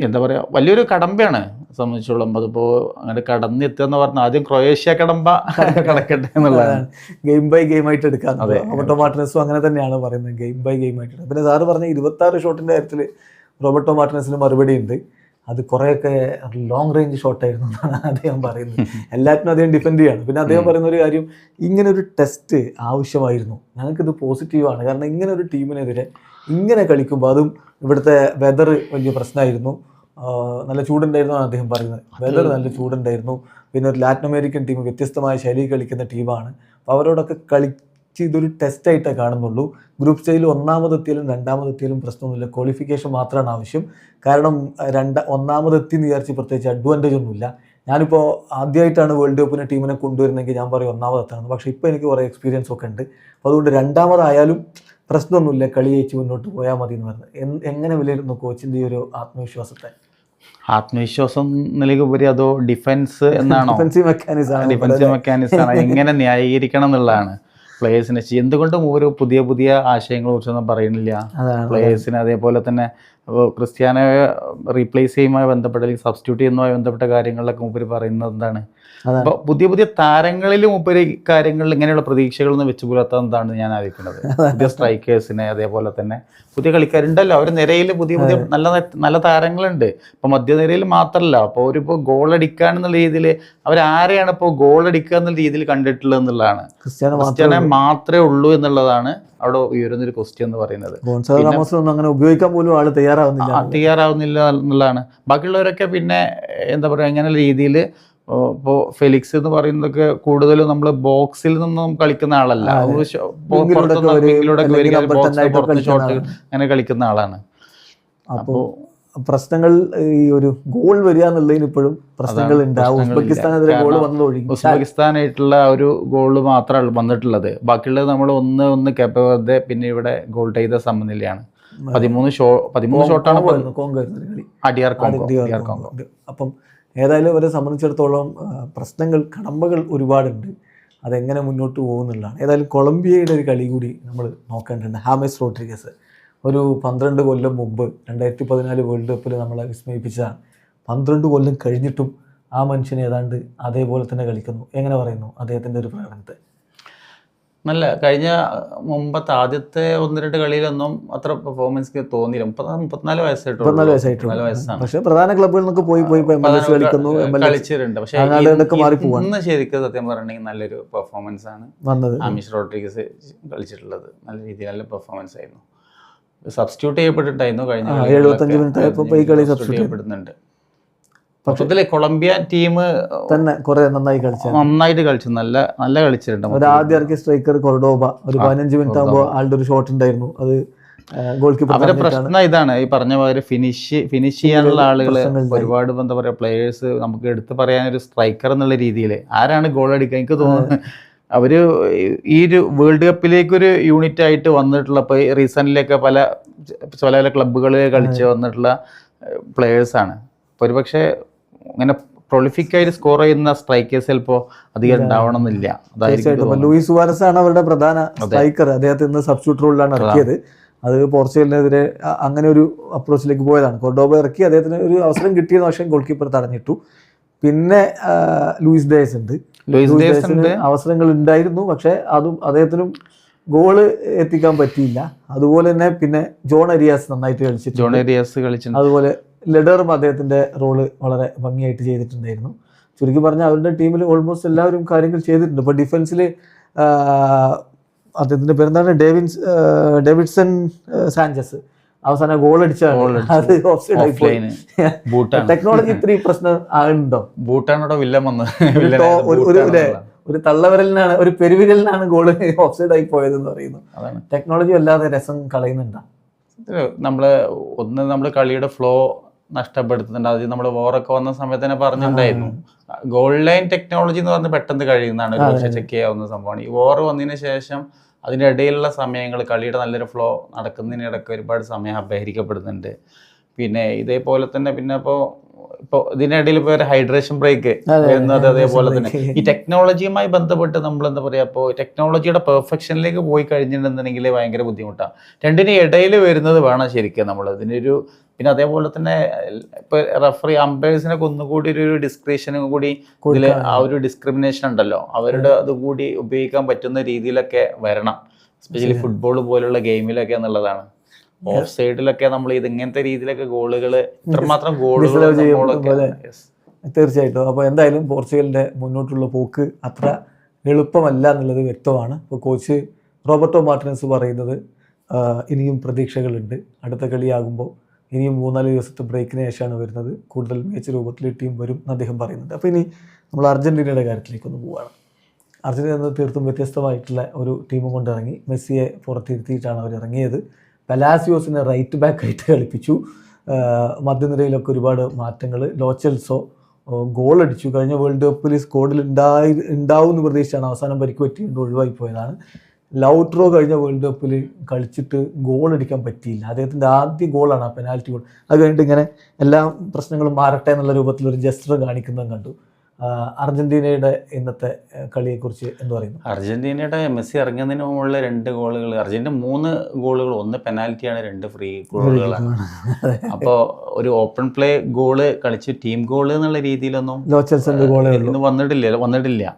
S2: എന്താ പറയുക, വലിയൊരു കടമ്പയാണ് സംബന്ധിച്ചോളം. അതിപ്പോൾ അങ്ങനെ കടന്നെത്തുക എന്ന് പറഞ്ഞാൽ ആദ്യം ക്രൊയേഷ്യ കടമ്പ കടക്കട്ടെ എന്നുള്ളതാണ്.
S1: ഗെയിം ബൈ ഗെയിം ആയിട്ട് എടുക്കാം. റോബർട്ടോ മാർട്ടിനസും അങ്ങനെ തന്നെയാണ് പറയുന്നത്, ഗെയിം ബൈ ഗെയിം ആയിട്ട്. പിന്നെ സാറ് പറഞ്ഞ 26 ഷോട്ടിൻ്റെ കാര്യത്തിൽ റോബർട്ടോ മാർട്ടിനസിന് മറുപടി ഉണ്ട്. അത് കുറേയൊക്കെ ലോങ് റേഞ്ച് ഷോട്ടായിരുന്നു എന്നാണ് അദ്ദേഹം പറയുന്നത്. എല്ലാറ്റിനും അദ്ദേഹം ഡിഫെൻഡ് ചെയ്യാണ്. പിന്നെ അദ്ദേഹം പറയുന്ന ഒരു കാര്യം, ഇങ്ങനെ ഒരു ടെസ്റ്റ് ആവശ്യമായിരുന്നു, ഞങ്ങൾക്കിത് പോസിറ്റീവാണ്. കാരണം ഇങ്ങനെ ഒരു ടീമിനെതിരെ ഇങ്ങനെ കളിക്കുമ്പോൾ, അതും ഇവിടുത്തെ വെതർ വലിയ പ്രശ്നമായിരുന്നു, നല്ല ചൂടുണ്ടായിരുന്നു അദ്ദേഹം പറയുന്നത്. വെതർ നല്ല ചൂടുണ്ടായിരുന്നു. പിന്നെ ഒരു ലാറ്റിൻ അമേരിക്കൻ ടീം, വ്യത്യസ്തമായ ശൈലി കളിക്കുന്ന ടീമാണ്. അപ്പോൾ അവരോടൊക്കെ കളിച്ച് ഇതൊരു ടെസ്റ്റായിട്ടേ കാണുന്നുള്ളൂ. ഗ്രൂപ്പ് സ്റ്റേജിൽ ഒന്നാമതെത്തിയാലും രണ്ടാമതെത്തിയാലും പ്രശ്നമൊന്നുമില്ല, ക്വാളിഫിക്കേഷൻ മാത്രമാണ് ആവശ്യം. കാരണം ഒന്നാമതെത്തി എന്ന് വിചാരിച്ച് പ്രത്യേകിച്ച് അഡ്വാൻറ്റേജ് ഒന്നുമില്ല. ഞാനിപ്പോൾ ആദ്യമായിട്ടാണ് വേൾഡ് കപ്പിന് ടീമിനെ കൊണ്ടുവരുന്നെങ്കിൽ ഞാൻ പറയും ഒന്നാമതെത്താണ്. പക്ഷേ ഇപ്പോൾ എനിക്ക് കുറേ എക്സ്പീരിയൻസ് ഒക്കെ ഉണ്ട്. അപ്പോൾ അതുകൊണ്ട് രണ്ടാമതായാലും പ്രശ്നമൊന്നുമില്ല, കളി ജയിച്ച് മുന്നോട്ട് പോയാൽ മതി എന്ന് പറഞ്ഞത്. എങ്ങനെ വിലയിരുന്നു കോച്ചിൻ്റെ ഈ ഒരു ആത്മവിശ്വാസത്തെ?
S2: ആത്മവിശ്വാസം എന്നതിലുപരി അതോ ഡിഫൻസ് എന്നാണോ?
S1: ഡിഫൻസീവ് മെക്കാനിസം
S2: ആണ്, എങ്ങനെ ന്യായീകരിക്കണം എന്നുള്ളതാണ് പ്ലേയേഴ്സിനെ. എന്തുകൊണ്ടും ഓരോ പുതിയ പുതിയ ആശയങ്ങളെ കുറിച്ചൊന്നും പറയുന്നില്ല പ്ലേയേഴ്സിന്. അതേപോലെ തന്നെ ക്രിസ്ത്യാനോയെ റീപ്ലേസ് ചെയ്യുമായി ബന്ധപ്പെട്ട അല്ലെങ്കിൽ സബ്സ്റ്റിറ്റ്യൂട്ട് ചെയ്യുന്നതുമായി ബന്ധപ്പെട്ട കാര്യങ്ങളിലൊക്കെ മുമ്പ് പറയുന്നത് എന്താണ്, അപ്പോൾ പുതിയ പുതിയ താരങ്ങളിലും ഉപരി കാര്യങ്ങളിൽ ഇങ്ങനെയുള്ള പ്രതീക്ഷകളൊന്നും വെച്ച് പുലർത്താന്നതാണ് ഞാൻ ആലോചിക്കുന്നത്. പുതിയ സ്ട്രൈക്കേഴ്സിനെ, അതേപോലെ തന്നെ പുതിയ കളിക്കാരുണ്ടല്ലോ, അവർ നിരയിൽ പുതിയ പുതിയ നല്ല നല്ല താരങ്ങളുണ്ട്. ഇപ്പോൾ മധ്യനിരയിൽ മാത്രമല്ല, അപ്പോൾ അവരിപ്പോൾ ഗോളടിക്കുക എന്നുള്ള രീതിയിൽ അവരാരെയാണ് ഇപ്പോൾ ഗോളടിക്കുക എന്നുള്ള രീതിയിൽ കണ്ടിട്ടുള്ളത് എന്നുള്ളതാണ്. ക്രിസ്ത്യാനോ മാത്രമേ ഉള്ളൂ എന്നുള്ളതാണ് അവിടെ ഉയരുന്നൊരു ക്വസ്റ്റ്യൻ എന്ന് പറയുന്നത്.
S1: അങ്ങനെ ഉപയോഗിക്കാൻ പോലും ആൾ
S2: തയ്യാറാവുന്നില്ല എന്നുള്ളതാണ്. ബാക്കിയുള്ളവരൊക്കെ പിന്നെ എന്താ പറയുക, ഇങ്ങനെ രീതിയിൽ ഇപ്പോൾ ഫെലിക്സ് എന്ന് പറയുന്നതൊക്കെ കൂടുതലും നമ്മൾ ബോക്സിൽ നിന്നും കളിക്കുന്ന ആളല്ല, ഷോട്ട് അങ്ങനെ കളിക്കുന്ന ആളാണ്.
S1: അപ്പോൾ പ്രശ്നങ്ങൾ ഈ ഒരു ഗോൾ വരിക എന്നുള്ളതിന് ഇപ്പോഴും പ്രശ്നങ്ങൾ ഉണ്ടാവും.
S2: ഉസ്ബെക്കിസ്ഥാനായിട്ടുള്ള ഒരു ഗോള് മാത്രമാണ് വന്നിട്ടുള്ളത്. ബാക്കിയുള്ളത് നമ്മൾ ഒന്ന് കെപ്പവെർദെ, പിന്നെ ഇവിടെ ഗോൾ ചെയ്ത സമനിലയാണ്. 13 ഷോട്ടാണ് അടിയാർ കോങ്കോ.
S1: അപ്പം ഏതായാലും അവരെ സംബന്ധിച്ചിടത്തോളം പ്രശ്നങ്ങൾ, കടമ്പകൾ ഒരുപാടുണ്ട്. അതെങ്ങനെ മുന്നോട്ട് പോകുന്നുള്ളതാണ്. ഏതായാലും കൊളംബിയയുടെ ഒരു കളി കൂടി നമ്മൾ നോക്കേണ്ടതുണ്ട്. ഹാമസ് റോഡ്രിഗസ് ഒരു 12 കൊല്ലം മുമ്പ് 2014 വേൾഡ് കപ്പിൽ നമ്മളെ വിസ്മയിപ്പിച്ചതാണ്. 12 കൊല്ലം കഴിഞ്ഞിട്ടും ആ മനുഷ്യൻ ഏതാണ്ട് അതേപോലെ തന്നെ കളിക്കുന്നു. എങ്ങനെ പറയുന്നു അദ്ദേഹത്തിൻ്റെ ഒരു പ്രകടനത്തെ?
S2: നല്ല കഴിഞ്ഞ മുമ്പത്തെ ആദ്യത്തെ 1-2 കളിയിലൊന്നും അത്ര പെർഫോമൻസ് തോന്നിയില്ല. 34 വയസ്സാണ്.
S1: പക്ഷേ പ്രധാന ക്ലബ്ബുകളിൽ നിന്നൊക്കെ പോയി
S2: കളിച്ചിട്ടുണ്ട്. പക്ഷേ ഇന്ന് ശരിക്കും സത്യം പറഞ്ഞിട്ടുണ്ടെങ്കിൽ നല്ലൊരു പെർഫോമൻസ് ആണ് ഹാമിസ് റോഡ്രിഗസ് കളിച്ചിട്ടുള്ളത്. നല്ല രീതിയിൽ നല്ല പെർഫോമൻസ് ആയിരുന്നു. സബ്സ്റ്റിറ്റ്യൂട്ട് ചെയ്യപ്പെട്ടിട്ടായിരുന്നു കഴിഞ്ഞ
S1: 75 മിനിറ്റ്
S2: സബ്സ്റ്റിറ്റ്യൂട്ട് ചെയ്യപ്പെടുന്നുണ്ട്. മൊത്തത്തില് കൊളംബിയ ടീം
S1: തന്നെ കുറെ
S2: നന്നായിട്ട് കളിച്ചു, നല്ല കളിച്ചിട്ടുണ്ട്.
S1: ആദ്യം ഇറക്കിയ സ്ട്രൈക്കർ കൊർഡോബ ഒരു 15 മിനിറ്റ് ആകുമ്പോൾ ആളുടെ ഒരു ഷോട്ട് ഉണ്ടായിരുന്നു, അത് ഗോൾ കീപ്പർ.
S2: അവരുടെ പ്രശ്നം ഇതാണ്, ഈ പറഞ്ഞ പോലെ ഫിനിഷ് ചെയ്യാനുള്ള ആളുകൾ ഒരുപാട് എന്താ പറയുക പ്ലേയേഴ്സ്. നമുക്ക് എടുത്ത് പറയാനൊരു സ്ട്രൈക്കർ എന്നുള്ള രീതിയിൽ ആരാണ് ഗോൾ അടിക്കുക? എനിക്ക് തോന്നുന്നു അവർ ഈ ഒരു വേൾഡ് കപ്പിലേക്കൊരു യൂണിറ്റ് ആയിട്ട് വന്നിട്ടുള്ള, ഇപ്പോൾ റീസെൻ്റിലൊക്കെ പല ക്ലബ്ബുകളിൽ കളിച്ച് വന്നിട്ടുള്ള പ്ലേയേഴ്സാണ്. അപ്പോൾ ഒരു പക്ഷേ അങ്ങനെ പ്രൊളിഫിക്കായിട്ട് സ്കോർ ചെയ്യുന്ന സ്ട്രൈക്കേഴ്സ് ചിലപ്പോൾ അധികം ഉണ്ടാവണമെന്നില്ല.
S1: തീർച്ചയായിട്ടും ലൂയിസ് സുവാരസ് ആണ് അവരുടെ പ്രധാന സ്ട്രൈക്കർ. അദ്ദേഹത്തെ ഇന്ന് സബ്സ്റ്റിറ്റ്യൂട്ട് റോളിലാണ് ഇറക്കിയത്. അത് പോർച്ചുഗലിനെതിരെ അങ്ങനെ ഒരു അപ്രോച്ചിലേക്ക് പോയതാണ്. കൊർഡോബ ഇറക്കി, അദ്ദേഹത്തിന് ഒരു അവസരം കിട്ടിയെന്ന്, പക്ഷേ ഗോൾ കീപ്പർ തടഞ്ഞിട്ടു. പിന്നെ ലൂയിസ് ഡയസ് ഉണ്ട്. അവസരങ്ങൾ ഉണ്ടായിരുന്നു, പക്ഷേ അതും അദ്ദേഹത്തിനും ഗോള് എത്തിക്കാൻ പറ്റിയില്ല. അതുപോലെ തന്നെ പിന്നെ ജോൺ എരിയാസ് നന്നായിട്ട് കളിച്ചിട്ടുണ്ട്. അതുപോലെ ലെഡറും അദ്ദേഹത്തിൻ്റെ റോള് വളരെ ഭംഗിയായിട്ട് ചെയ്തിട്ടുണ്ടായിരുന്നു. ചുരുക്കി പറഞ്ഞാൽ അവരുടെ ടീമിൽ ഓൾമോസ്റ്റ് എല്ലാവരും കാര്യങ്ങൾ ചെയ്തിട്ടുണ്ട്. ഇപ്പോൾ ഡിഫൻസിൽ അദ്ദേഹത്തിൻ്റെ പേരെന്താണ്, ഡേവിഡ്സൺ സാഞ്ചസ് അവസാനം ഗോൾ അടിച്ചാണ്. അത് ഓഫ്സൈഡ് പോയി. ടെക്നോളജി ഇത്രയും പ്രശ്നം ആകുന്നുണ്ടോ?
S2: ബൂട്ടാണോ വില്ലൻ വന്ന്
S1: ഒരു തള്ളവിരലിനാണ്, ഒരു പെരുവിരലിനാണ് ഗോൾ ഓഫ്സൈഡ് ആയി പോയതെന്ന് പറയുന്നു. ടെക്നോളജി വല്ലാതെ രസം കളയുന്നുണ്ടോ?
S2: നമ്മൾ കളിയുടെ ഫ്ലോ നഷ്ടപ്പെടുത്തുന്നുണ്ട്. അത് നമ്മൾ ഓവറൊക്കെ വന്ന സമയത്ത് തന്നെ പറഞ്ഞിട്ടുണ്ടായിരുന്നു. ഗോൾ ലൈൻ ടെക്നോളജി എന്ന് പറഞ്ഞ് പെട്ടെന്ന് കഴിയുന്നതാണ്, ഒരു പക്ഷേ ചെക്ക് ചെയ്യാവുന്ന സംഭവമാണ്. ഈ ഓവർ വന്നതിന് ശേഷം അതിൻ്റെ ഇടയിലുള്ള സമയങ്ങൾ കളിയുടെ നല്ലൊരു ഫ്ലോ നടക്കുന്നതിനിടയ്ക്ക് ഒരുപാട് സമയം അപഹരിക്കപ്പെടുന്നുണ്ട്. പിന്നെ ഇതേപോലെ തന്നെ പിന്നെ ഇപ്പോൾ ഇതിനിടയിൽ ഇപ്പോൾ ഒരു ഹൈഡ്രേഷൻ ബ്രേക്ക് വരുന്നത് അതേപോലെ തന്നെ ഈ ടെക്നോളജിയുമായി ബന്ധപ്പെട്ട് നമ്മൾ എന്താ പറയുക, ഇപ്പോൾ ടെക്നോളജിയുടെ പെർഫെക്ഷനിലേക്ക് പോയി കഴിഞ്ഞിട്ടുണ്ടെന്നുണ്ടെങ്കിൽ ഭയങ്കര ബുദ്ധിമുട്ടാണ്. രണ്ടിനും ഇടയിൽ വരുന്നത് വേണം ശരിക്കും നമ്മൾ ഇതിനൊരു. പിന്നെ അതേപോലെ തന്നെ ഇപ്പൊ റഫറി അമ്പയേഴ്സിനൊക്കെ ഒന്നുകൂടി ഒരു ഡിസ്ക്രിപ്ഷനും കൂടി ഇതിൽ ആ ഒരു ഡിസ്ക്രിമിനേഷൻ ഉണ്ടല്ലോ, അവരുടെ അതുകൂടി ഉപയോഗിക്കാൻ പറ്റുന്ന രീതിയിലൊക്കെ വരണം, എസ്പെഷ്യലി ഫുട്ബോൾ പോലുള്ള ഗെയിമിലൊക്കെ എന്നുള്ളതാണ്. ഓഫ് സൈഡിലൊക്കെ നമ്മൾ ഇത് ഇങ്ങനത്തെ രീതിയിലൊക്കെ ഗോളുകൾ ഇത്രമാത്രം ഗോളുകൾ.
S1: തീർച്ചയായിട്ടും. അപ്പോൾ എന്തായാലും പോർച്ചുഗലിന്റെ മുന്നോട്ടുള്ള പോക്ക് അത്ര എളുപ്പമല്ല എന്നുള്ളത് വ്യക്തമാണ്. ഇപ്പോൾ കോച്ച് റോബർട്ടോ മാർട്ടിനസ് പറയുന്നത് ഇനിയും പ്രതീക്ഷകളുണ്ട്, അടുത്ത കളിയാകുമ്പോൾ ഇനിയും 3-4 ദിവസത്തെ ബ്രേക്കിന് ശേഷമാണ് വരുന്നത്, കൂടുതൽ മികച്ച രൂപത്തിൽ ടീം വരും എന്ന് അദ്ദേഹം പറയുന്നുണ്ട്. അപ്പോൾ ഇനി നമ്മൾ അർജൻറ്റീനയുടെ കാര്യത്തിലേക്കൊന്ന് പോവുകയാണ്. അർജൻറ്റീന തീർത്തും വ്യത്യസ്തമായിട്ടുള്ള ഒരു ടീം കൊണ്ടിറങ്ങി. മെസ്സിയെ പുറത്തിരുത്തിയിട്ടാണ് അവർ ഇറങ്ങിയത്. പലാസിയോസിനെ റൈറ്റ് ബാക്ക് ആയിട്ട് കളിപ്പിച്ചു. മധ്യനിരയിലൊക്കെ ഒരുപാട് മാറ്റങ്ങൾ. ലോച്ചെൽസോ ഗോളടിച്ചു. കഴിഞ്ഞ വേൾഡ് കപ്പിൽ സ്ക്വാഡിൽ ഉണ്ടാവും എന്ന് പ്രതീക്ഷിച്ചാണ്, അവസാനം പരിക്ക് പറ്റിയിട്ട് ഒഴിവായി പോയതാണ്. ലൗട്രോ കഴിഞ്ഞ വേൾഡ് കപ്പിൽ കളിച്ചിട്ട് ഗോൾ അടിക്കാൻ പറ്റിയില്ല. അദ്ദേഹത്തിൻ്റെ ആദ്യ ഗോളാണ് ആ പെനാൽറ്റി ഗോൾ. അത് കഴിഞ്ഞിട്ട് ഇങ്ങനെ എല്ലാ പ്രശ്നങ്ങളും മാറട്ടെ എന്നുള്ള രൂപത്തിൽ ഒരു ജസ്റ്റർ കാണിക്കുന്നതും കണ്ടു. അർജന്റീനയുടെ ഇന്നത്തെ കളിയെക്കുറിച്ച് എന്ത് പറയുന്നു?
S2: അർജന്റീനയുടെ മെസ്സി ഇറങ്ങുന്നതിന് മുമ്പുള്ള 2 ഗോളുകൾ, അർജന്റീന 3 ഗോളുകൾ, 1 പെനാൽറ്റിയാണ്, 2 ഫ്രീ ഗോളുകളാണ്. അപ്പോൾ ഒരു ഓപ്പൺ പ്ലേ ഗോള് കളിച്ച് ടീം ഗോള് എന്നുള്ള രീതിയിലൊന്നും വന്നിട്ടില്ല.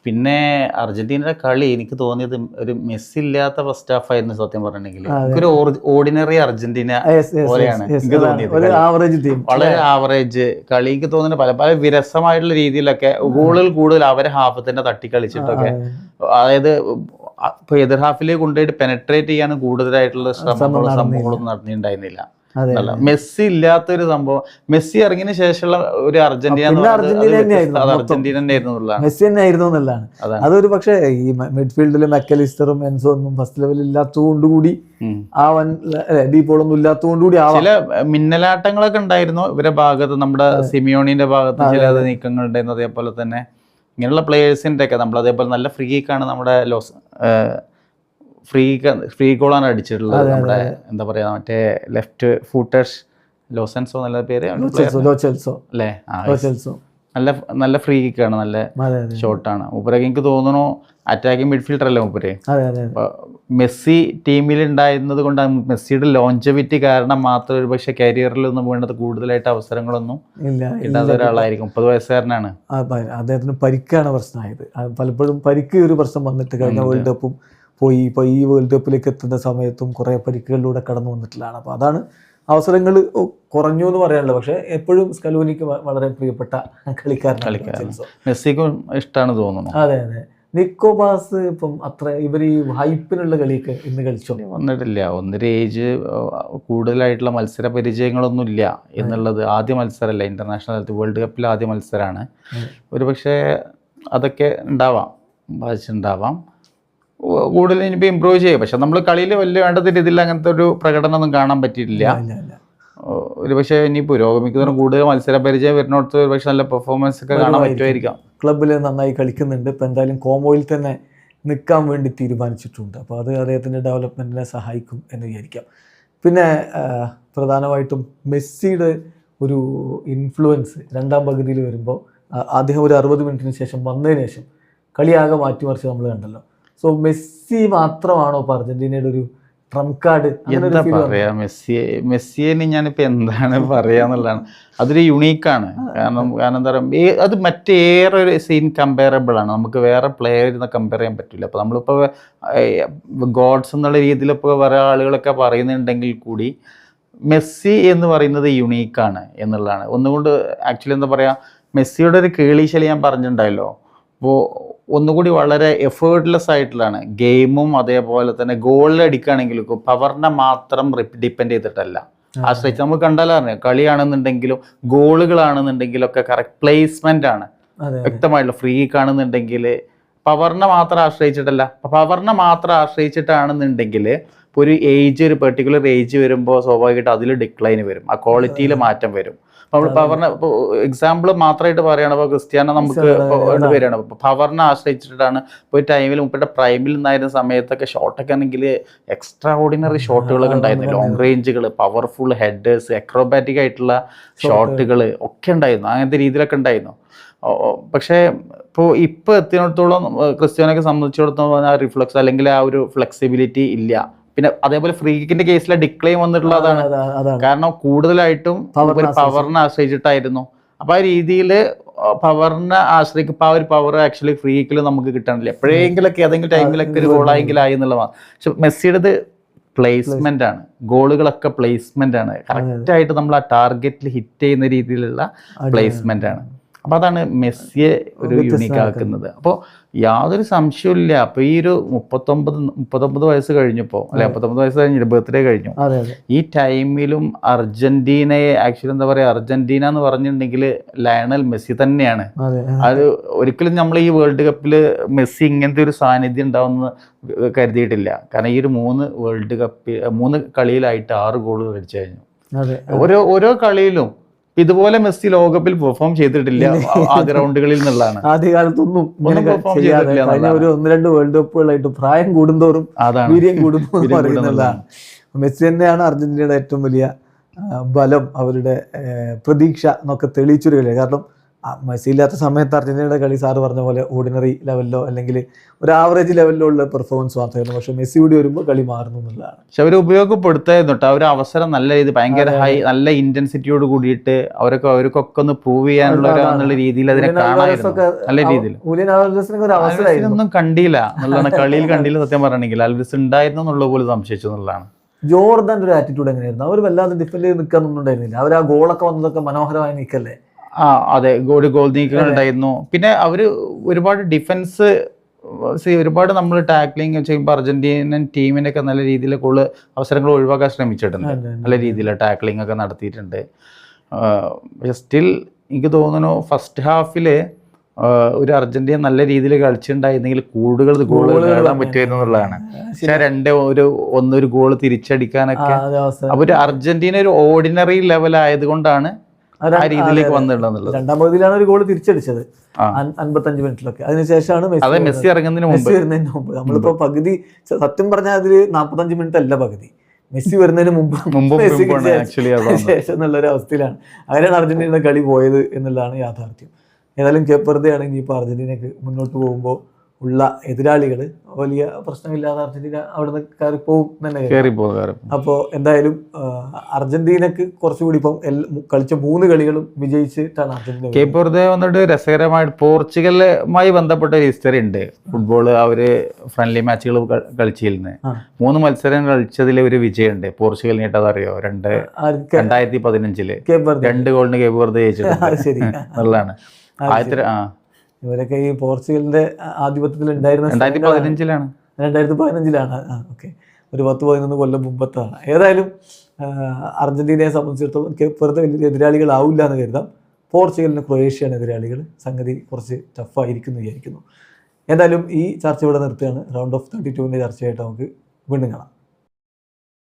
S2: പിന്നെ അർജന്റീനയുടെ കളി എനിക്ക് തോന്നിയത് ഒരു മെസ്സി ഇല്ലാത്ത ഫസ്റ്റ് ഹാഫ് ആയിരുന്നു സത്യം പറഞ്ഞിട്ടുണ്ടെങ്കിൽ. ഒരു ഓർഡിനറി അർജന്റീന പോലെയാണ് എനിക്ക് തോന്നിയത്. വളരെ ആവറേജ് കളി എനിക്ക് തോന്നുന്നത്. പല പല വിരസമായിട്ടുള്ള രീതിയിലൊക്കെ ഗോളുകൾ കൂടുതൽ അവരെ ഹാഫ് തന്നെ തട്ടിക്കളിച്ചിട്ടൊക്കെ, അതായത് ഇപ്പൊ എതിർ ഹാഫിലേക്ക് കൊണ്ടുപോയിട്ട് പെനട്രേറ്റ് ചെയ്യാൻ കൂടുതലായിട്ടുള്ള സംഭവങ്ങളൊന്നും നടന്നിട്ടുണ്ടായിരുന്നില്ല. മെസ്സി ഇല്ലാത്തൊരു സംഭവം, മെസ്സി ഇറങ്ങിയതിന് ശേഷമുള്ള ഒരു അർജന്റീന
S1: മെസ്സി തന്നെ ആയിരുന്നു എന്നുള്ളതാണ്. അതൊരു പക്ഷേ ഈ മിഡ്ഫീൽഡിൽ മെക്കലിസ്റ്ററും എൻസോ ഒന്നും ഫസ്റ്റ് ലെവലിൽ ഇല്ലാത്തതുകൊണ്ടുകൂടി ഡീപ്പോളൊന്നും ഇല്ലാത്തതുകൊണ്ടുകൂടി
S2: ചില മിന്നലാട്ടങ്ങളൊക്കെ ഉണ്ടായിരുന്നു ഇവരുടെ ഭാഗത്ത്, നമ്മുടെ സിമിയോണിന്റെ ഭാഗത്ത് ചില നീക്കങ്ങൾ ഉണ്ടായിരുന്നു. അതേപോലെ തന്നെ ഇങ്ങനെയുള്ള പ്ലേയേഴ്സിന്റെ ഒക്കെ നമ്മൾ അതേപോലെ നല്ല ഫ്രീ കിക്കാണ് നമ്മുടെ ഫ്രീ ഗോളാണ് അടിച്ചിട്ടുള്ളത്. നമ്മുടെ എന്താ പറയാ, മറ്റേ ലെഫ്റ്റ് ഫൂട്ടേഴ്സ് ലോസെൻസോ നല്ല പേര് അല്ലേ, നല്ല ഫ്രീ കിക്കാണ്, നല്ല ഷോട്ടാണ് മൂപ്പരൊക്കെ. എനിക്ക് തോന്നുന്നു അറ്റാക്കിംഗ് മിഡ്ഫീൽഡർ അല്ലേ മൂപ്പര്. മെസ്സി ടീമിൽ ഉണ്ടായിരുന്നത് കൊണ്ട് മെസ്സിയുടെ ലോഞ്ചവിറ്റി കാരണം മാത്രം ഒരു പക്ഷേ കരിയറിലൊന്നും വേണ്ടത് കൂടുതലായിട്ട് അവസരങ്ങളൊന്നും കിട്ടാത്ത ഒരാളായിരിക്കും. 30 വയസ്സുകാരനാണ്.
S1: അദ്ദേഹത്തിന് പരിക്കാണ് പ്രശ്നമായത്. പലപ്പോഴും പരിക്ക് ഒരു പ്രശ്നം വന്നിട്ട് കഴിഞ്ഞ വേൾഡ് കപ്പും പോയി. ഇപ്പോൾ ഈ വേൾഡ് കപ്പിലേക്ക് എത്തുന്ന സമയത്തും കുറേ പരിക്കുകളിലൂടെ കടന്നു വന്നിട്ടുള്ളതാണ്. അപ്പോൾ അതാണ് അവസരങ്ങൾ കുറഞ്ഞു എന്ന് പറയാനുള്ളത്. പക്ഷേ എപ്പോഴും സ്കലോനിക്ക് വളരെ പ്രിയപ്പെട്ട കളിക്കാരനാണ്.
S2: മെസ്സിക്കും ഇഷ്ടമാണ് തോന്നുന്നു.
S1: അതെ. നിക്കോബാസ് ഇപ്പം അത്ര ഇവർ ഈ ഹൈപ്പിനുള്ള കളിയൊക്കെ ഇന്ന് കളിച്ചോ?
S2: വന്നിട്ടില്ല. ഒന്നര ഏജ് കൂടുതലായിട്ടുള്ള മത്സര പരിചയങ്ങളൊന്നും ഇല്ല എന്നുള്ളത്. ആദ്യ മത്സരമല്ല, ഇന്റർനാഷണൽ തലത്തിൽ വേൾഡ് കപ്പിൽ ആദ്യ മത്സരമാണ്. ഒരു പക്ഷേ അതൊക്കെ ബാധിച്ചിട്ടുണ്ടാവാം. കൂടുതൽ ഇനിയിപ്പോൾ ഇമ്പ്രൂവ് ചെയ്യും. പക്ഷെ നമ്മൾ കളിയിൽ വലിയ വേണ്ടത് രീതിയിൽ അങ്ങനത്തെ ഒരു പ്രകടനമൊന്നും കാണാൻ പറ്റിയിട്ടില്ല. ഒരു പക്ഷേ ഇനി പുരോഗമിക്കുന്നതിന് കൂടുതൽ മത്സര പരിചയം വരുന്നിടത്ത് ഒരു പക്ഷെ നല്ല പെർഫോമൻസ് ഒക്കെ കാണാൻ പറ്റുമായിരിക്കാം.
S1: ക്ലബിൽ നന്നായി കളിക്കുന്നുണ്ട്. ഇപ്പം എന്തായാലും കോമോയിൽ തന്നെ നിൽക്കാൻ വേണ്ടി തീരുമാനിച്ചിട്ടുണ്ട്. അപ്പോൾ അത് അദ്ദേഹത്തിൻ്റെ ഡെവലപ്മെൻറ്റിനെ സഹായിക്കും എന്ന് വിചാരിക്കാം. പിന്നെ പ്രധാനമായിട്ടും മെസ്സിയുടെ ഒരു ഇൻഫ്ലുവൻസ് രണ്ടാം പകുതിയിൽ വരുമ്പോൾ അദ്ദേഹം ഒരു 60 മിനിറ്റിന് ശേഷം വന്നതിന് ശേഷം കളിയാകെ മാറ്റിമറിച്ച് നമ്മൾ കണ്ടല്ലോ. സോ മെസ്സി മാത്രമാണോ ഇപ്പോൾ അർജന്റീനയുടെ ഒരു ട്രംപ് കാർഡ്?
S2: എന്താ പറയാ, മെസ്സിയെ ഞാനിപ്പോൾ എന്താണ് പറയാന്നുള്ളതാണ്. അതൊരു യുണീക്കാണ്. കാരണം എന്താ പറയുക, അത് മറ്റേറെ സീൻ കമ്പയറബിൾ ആണ്. നമുക്ക് വേറെ പ്ലെയറിനെ കമ്പയർ ചെയ്യാൻ പറ്റില്ല. അപ്പോൾ നമ്മളിപ്പോൾ ഗോഡ്സ് എന്നുള്ള രീതിയിൽ ഇപ്പോൾ വേറെ ആളുകളൊക്കെ പറയുന്നുണ്ടെങ്കിൽ കൂടി മെസ്സി എന്ന് പറയുന്നത് യുണീക്കാണ് എന്നുള്ളതാണ്. ഒന്നുകൊണ്ട് ആക്ച്വലി എന്താ പറയുക, മെസ്സിയുടെ ഒരു കേളീശലി ഞാൻ പറഞ്ഞിട്ടുണ്ടായല്ലോ. അപ്പോൾ ഒന്നുകൂടി വളരെ എഫേർട്ട്ലെസ് ആയിട്ടുള്ളതാണ് ഗെയിമും. അതേപോലെ തന്നെ ഗോളിൽ അടിക്കുകയാണെങ്കിലും പവറിനെ മാത്രം ഡിപ്പെൻഡ് ചെയ്തിട്ടല്ല ആശ്രയിച്ച്. നമുക്ക് കണ്ടാലറിയാം, കളിയാണെന്നുണ്ടെങ്കിലും ഗോളുകളാണെന്നുണ്ടെങ്കിലും ഒക്കെ കറക്റ്റ് പ്ലേസ്മെന്റ് ആണ്, വ്യക്തമായിട്ടുള്ള ഫ്രീ കാണുന്നുണ്ടെങ്കിൽ പവറിനെ മാത്രം ആശ്രയിച്ചിട്ടല്ല. പവറിനെ മാത്രം ആശ്രയിച്ചിട്ടാണെന്നുണ്ടെങ്കിൽ ഇപ്പോൾ ഒരു പെർട്ടിക്കുലർ ഏജ് വരുമ്പോൾ സ്വാഭാവികമായിട്ട് അതിൽ ഡിക്ലൈൻ വരും, ആ ക്വാളിറ്റിയിൽ മാറ്റം വരും. പവറിനെ എക്സാമ്പിൾ മാത്രമായിട്ട് പറയുകയാണ്. ഇപ്പോൾ ക്രിസ്ത്യാനോ നമുക്ക് പേരാണ് പവറിനെ ആശ്രയിച്ചിട്ടാണ് ഇപ്പോൾ ടൈമിൽ മുപ്പയുടെ പ്രൈമിൽ നിന്നായിരുന്ന സമയത്തൊക്കെ ഷോട്ടൊക്കെ ആണെങ്കിൽ എക്സ്ട്രാ ഓർഡിനറി ഷോട്ടുകളൊക്കെ ഉണ്ടായിരുന്നു, ലോങ് റേഞ്ചുകൾ, പവർഫുൾ ഹെഡേഴ്സ്, അക്രോബാറ്റിക് ആയിട്ടുള്ള ഷോട്ടുകൾ ഒക്കെ ഉണ്ടായിരുന്നു, അങ്ങനത്തെ രീതിയിലൊക്കെ ഉണ്ടായിരുന്നു. പക്ഷേ ഇപ്പോൾ എത്തിയിടത്തോളം ക്രിസ്ത്യാനോയെ സംബന്ധിച്ചിടത്തോളം ആ റിഫ്ലക്സ് അല്ലെങ്കിൽ ആ ഒരു ഫ്ലെക്സിബിലിറ്റി ഇല്ല. പിന്നെ അതേപോലെ ഫ്രീ കിക്കിന്റെ കേസിലെ ഡിക്ലൈൻ വന്നിട്ടുള്ളതാണ്. കാരണം കൂടുതലായിട്ടും പവറിനെ ആശ്രയിച്ചിട്ടായിരുന്നു. അപ്പൊ ആ രീതിയിൽ പവറിനെ ആശ്രയിക്കുമ്പോൾ ആ ഒരു പവർ ആക്ച്വലി ഫ്രീ കിക്കിൽ നമുക്ക് കിട്ടണില്ല. എപ്പോഴെങ്കിലൊക്കെ ഏതെങ്കിലും ടൈമിലൊക്കെ ഒരു ഗോളായെങ്കിലായി എന്നുള്ളതാണ്. പക്ഷെ മെസ്സിയുടേത് പ്ലേസ്മെന്റ് ആണ്, ഗോളുകളൊക്കെ പ്ലേസ്മെന്റ് ആണ്, കറക്റ്റ് ആയിട്ട് നമ്മൾ ആ ടാർഗറ്റിൽ ഹിറ്റ് ചെയ്യുന്ന രീതിയിലുള്ള പ്ലേസ്മെന്റ് ആണ്. അപ്പൊ അതാണ് മെസ്സിയെ ഒരു യുണീക്ക് ആക്കുന്നത്. അപ്പോൾ യാതൊരു സംശയമില്ല. അപ്പൊ ഈ ഒരു 39 വയസ്സ് കഴിഞ്ഞപ്പോൾ, അല്ലെ 39 വയസ്സ് കഴിഞ്ഞിട്ട് ബർത്ത്ഡേ കഴിഞ്ഞു, ഈ ടൈമിലും അർജന്റീനയെ ആക്ച്വലി എന്താ പറയാ, അർജന്റീന എന്ന് പറഞ്ഞിട്ടുണ്ടെങ്കിൽ ലയണൽ മെസ്സി തന്നെയാണ്. അത് ഒരിക്കലും നമ്മൾ ഈ വേൾഡ് കപ്പിൽ മെസ്സി ഇങ്ങനത്തെ ഒരു സാന്നിധ്യം ഉണ്ടാവുമെന്ന് കരുതിയിട്ടില്ല. കാരണം ഈ ഒരു 3 കളിയിലായിട്ട് 6 ഗോൾ അടിച്ചു കഴിഞ്ഞു. ഓരോ കളിയിലും ഇതുപോലെ മെസ്സി ലോകകപ്പിൽ പെർഫോം ചെയ്തിട്ടില്ല ആ ഗ്രൗണ്ടുകളിൽ നിന്നുള്ളതാണ്.
S1: ആദ്യകാലത്തൊന്നും ഒരു 1-2 വേൾഡ് കപ്പുകളായിട്ട് പ്രായം കൂടുന്തോറും വീര്യം കൂടുന്നതാണ്. മെസ്സി തന്നെയാണ് അർജന്റീനയുടെ ഏറ്റവും വലിയ ബലം, അവരുടെ പ്രതീക്ഷ എന്നൊക്കെ തെളിയിച്ചൊരു കളിയാണ്. കാരണം മെസ്സി ഇല്ലാത്ത സമയത്ത് അർജന്റീനയുടെ കളി സാറ് പറഞ്ഞ പോലെ ഓർഡിനറി ലെവലിലോ അല്ലെങ്കിൽ ഒരു ആവറേജ് ലെവലിലോ ഉള്ള പെർഫോമൻസ് മാത്രമായിരുന്നു. പക്ഷെ മെസ്സി കൂടി വരുമ്പോൾ കളി മാറുന്നു എന്നുള്ളതാണ്. പക്ഷെ അവർ ഉപയോഗപ്പെടുത്തായിരുന്നു കേട്ടോ. അവർ അവസരം നല്ല രീതി ഭയങ്കര നല്ല ഇന്റൻസിറ്റിയോട് കൂടിയിട്ട് അവർക്കൊക്കെ ഒന്ന് പ്രൂവ് ചെയ്യാനുള്ള രീതിയിൽ അതിനെ കാണാമായിരുന്നു. നല്ല രീതിയിൽ ഒന്നും കണ്ടില്ല എന്നുള്ളതാണ്, കളിയിൽ കണ്ടില്ല. സത്യം പറയണമെങ്കിൽ അൽവിസ് ഉണ്ടായിരുന്നു എന്നുള്ള പോലെ സംശയിച്ചു എന്നുള്ളതാണ്. ജോർദാന്റെ ഒരു ആറ്റിറ്റ്യൂഡ് എങ്ങനെയായിരുന്നു? അവർ വല്ലാതെ ഡിഫെൻഡ് ചെയ്ത് നിൽക്കാനൊന്നും ഉണ്ടായിരുന്നില്ല. അവർ ആ ഗോളൊക്കെ വന്നതൊക്കെ മനോഹരമായി നിൽക്കല്ലേ.
S2: അതെ, ഗോൾ നീക്കങ്ങൾ ഉണ്ടായിരുന്നു. പിന്നെ അവര് ഒരുപാട് ഡിഫൻസ് ഒരുപാട് നമ്മൾ ടാക്ലിങ് ചെയ്യുമ്പോൾ അർജന്റീനൻ ടീമിനൊക്കെ നല്ല രീതിയിൽ കൂടുതൽ അവസരങ്ങൾ ഒഴിവാക്കാൻ ശ്രമിച്ചിട്ടുണ്ട്. നല്ല രീതിയിൽ ടാക്ലിംഗ് ഒക്കെ നടത്തിയിട്ടുണ്ട്. പക്ഷെ സ്റ്റിൽ എനിക്ക് തോന്നുന്നു ഫസ്റ്റ് ഹാഫില് ഒരു അർജന്റീന നല്ല രീതിയിൽ കളിച്ചിട്ടുണ്ടായിരുന്നെങ്കിൽ കൂടുതൽ ഗോളുകൾ നേടാൻ പറ്റുമായിരുന്നു എന്നുള്ളതാണ്. പക്ഷെ ഒരു ഗോൾ തിരിച്ചടിക്കാനൊക്കെ അപ്പൊ ഒരു അർജന്റീന ഒരു ഓർഡിനറി ലെവൽ ആയതുകൊണ്ടാണ് ആ രീതിയിലേക്ക് വന്നിട്ടുള്ളത്.
S1: രണ്ടാം പകുതിയിലാണ് ഒരു ഗോൾ തിരിച്ചടിച്ചത് 55 മിനിറ്റിലൊക്കെ. അതിനുശേഷമാണ് മെസ്സി വരുന്നതിന് മുമ്പ്. നമ്മളിപ്പോ പകുതി സത്യം പറഞ്ഞാൽ അതിൽ 45 മിനിറ്റ് അല്ല പകുതി, മെസ്സി വരുന്നതിന് മുമ്പ് ശേഷം എന്നുള്ളൊരു അവസ്ഥയിലാണ്. അങ്ങനെയാണ് അർജന്റീനയുടെ കളി പോയത് എന്നുള്ളതാണ് യാഥാർത്ഥ്യം. ഏതായാലും കേപ്പ് വെർദെ ആണെങ്കിൽ ഇപ്പോൾ അർജന്റീനക്ക് മുന്നോട്ട് പോകുമ്പോൾ ഉള്ള എതിരാളികൾ വലിയ പ്രശ്നമില്ലാതെ അർജന്റീന അവിടെ നിന്ന് കയറിപ്പോവും തന്നെ. അപ്പോൾ എന്തായാലും അർജന്റീനക്ക് കുറച്ചുകൂടി ഇപ്പം കളിച്ച 3 കളികളും വിജയിച്ചിട്ടാണ് അർജന്റീന.
S2: കേപ്പ് വെർദെ വന്നിട്ട് രസകരമായിട്ട് പോർച്ചുഗലുമായി ബന്ധപ്പെട്ട ഒരു ഹിസ്റ്ററി ഉണ്ട്. ഫുട്ബോള് അവര് ഫ്രണ്ട്ലി മാച്ചുകൾ കളിച്ചിരുന്നു. 3 മത്സരം കളിച്ചതിൽ ഒരു വിജയമുണ്ട് പോർച്ചുഗലിനായിട്ട്. അതറിയോ? 2015 2 ഗോളിന് കേപ്പ് വെർദെ ജയിച്ചിട്ടുണ്ട് എന്നുള്ളതാണ്.
S1: ഇവരൊക്കെ ഈ പോർച്ചുഗലിന്റെ ആധിപത്യത്തിൽ ഉണ്ടായിരുന്ന 2015 ഓക്കെ, ഒരു 10-11 കൊല്ലം മുമ്പത്താണ്. ഏതായാലും അർജന്റീനയെ സംബന്ധിച്ചിടത്തോളം കേപ്പ് വെർദെ വലിയ എതിരാളികളാവില്ല എന്ന് കരുതാം. പോർച്ചുഗലിന് ക്രൊയേഷ്യയാണ് എതിരാളികൾ. സംഗതി കുറച്ച് ടഫായിരിക്കുന്നു വിചാരിക്കുന്നു. എന്തായാലും ഈ ചർച്ച ഇവിടെ നിർത്തുകയാണ്. റൗണ്ട് ഓഫ് 32 ചർച്ചയായിട്ട് നമുക്ക് വീണ്ടും കാണാം.